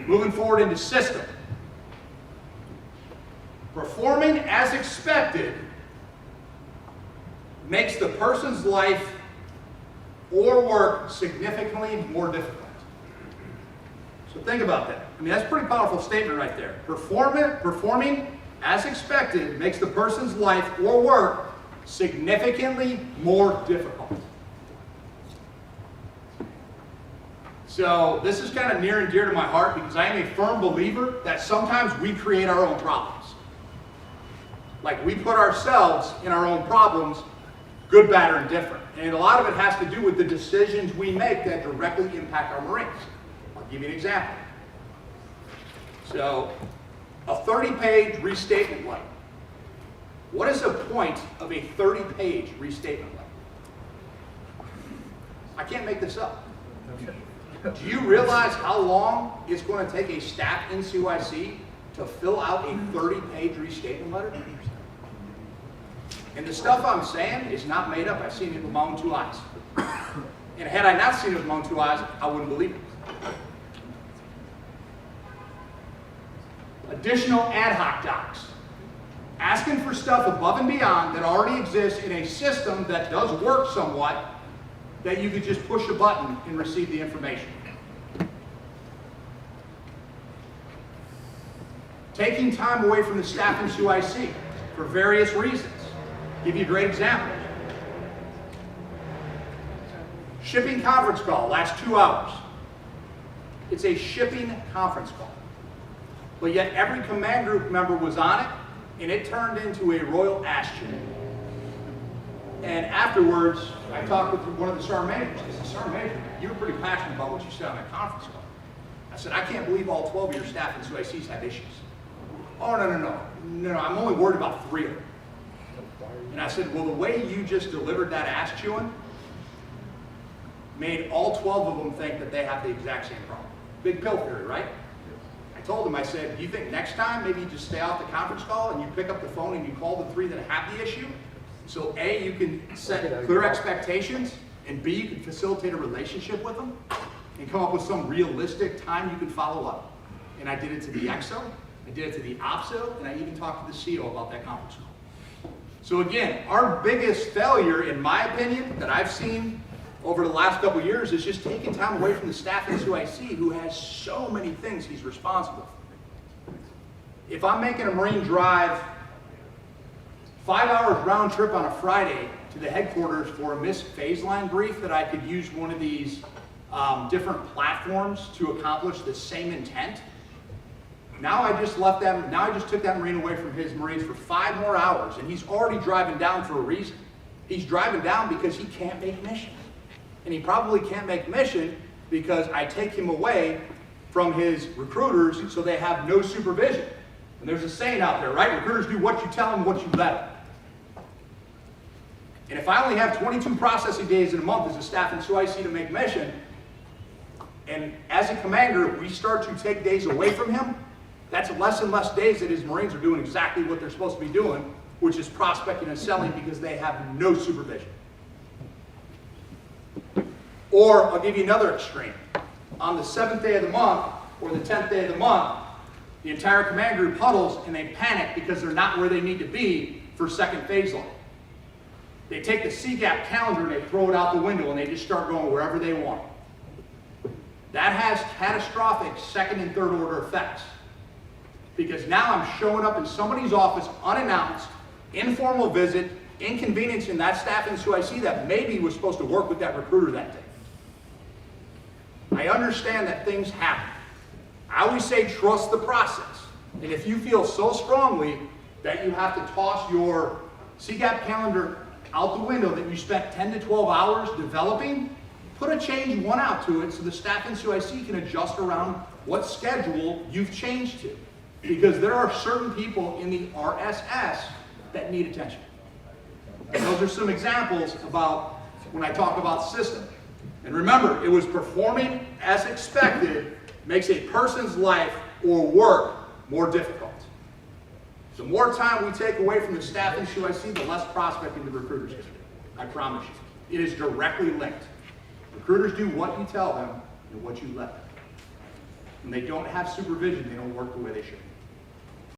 Moving forward into system. Performing as expected makes the person's life or work significantly more difficult. So think about that. I mean, that's a pretty powerful statement right there. Performing as expected makes the person's life or work significantly more difficult. So this is kind of near and dear to my heart because I am a firm believer that sometimes we create our own problems. Like we put ourselves in our own problems, good, bad, or indifferent. And a lot of it has to do with the decisions we make that directly impact our Marines. I'll give you an example. So, a 30-page restatement letter. What is the point of a 30-page restatement letter? I can't make this up. Do you realize how long it's going to take a staff NCOIC to fill out a 30-page restatement letter? And the stuff I'm saying is not made up. I've seen it with my own 2 eyes. And had I not seen it with my own 2 eyes, I wouldn't believe it. Additional ad hoc docs. Asking for stuff above and beyond that already exists in a system that does work somewhat, that you could just push a button and receive the information. Taking time away from the staff NCOIC for various reasons. I'll give you a great example. Shipping conference call, last 2 hours. It's a shipping conference call. But yet every command group member was on it, and it turned into a royal ass chewing. And afterwards, I talked with one of the sergeant managers. I said, Sergeant Major, you were pretty passionate about what you said on that conference call. I said, I can't believe all 12 of your staff NCOICs have issues. Oh, no, I'm only worried about 3 of them. And I said, well, the way you just delivered that ass chewing made all 12 of them think that they have the exact same problem. Big pill theory, right? I told him, I said, do you think next time maybe you just stay off the conference call and you pick up the phone and you call the 3 that have the issue? So A, you can set clear expectations, and B, you can facilitate a relationship with them and come up with some realistic time you can follow up. And I did it to the XO, I did it to the OPSO, and I even talked to the CO about that conference call. So again, our biggest failure, in my opinion, that I've seen over the last couple of years is just taking time away from the staff NCOIC who has so many things he's responsible for. If I'm making a Marine drive 5 hours round trip on a Friday to the headquarters for a missed phase line brief that I could use one of these different platforms to accomplish the same intent, now I just took that Marine away from his Marines for 5 more hours, and he's already driving down for a reason. He's driving down because he can't make mission. And he probably can't make mission because I take him away from his recruiters so they have no supervision. And there's a saying out there, right? Recruiters do what you tell them, what you let them. And if I only have 22 processing days in a month as a staff NCOIC to make mission, and as a commander, we start to take days away from him, that's less and less days that his Marines are doing exactly what they're supposed to be doing, which is prospecting and selling because they have no supervision. Or I'll give you another extreme. On the 7th day of the month, or the 10th day of the month, the entire command group huddles and they panic because they're not where they need to be for second phase line. They take the CGAP calendar and they throw it out the window and they just start going wherever they want. That has catastrophic second and third order effects. Because now I'm showing up in somebody's office unannounced, informal visit, inconveniencing that staff NCOIC that maybe was supposed to work with that recruiter that day. I understand that things happen. I always say trust the process. And if you feel so strongly that you have to toss your CGAP calendar out the window that you spent 10 to 12 hours developing, put a change 1 out to it so the staff NCOIC can adjust around what schedule you've changed to. Because there are certain people in the RSS that need attention. And those are some examples about when I talk about system. And remember, it was performing as expected makes a person's life or work more difficult. The more time we take away from the staff NCOIC, the less prospecting the recruiters can do. I promise you. It is directly linked. Recruiters do what you tell them and what you let them. When they don't have supervision, they don't work the way they should.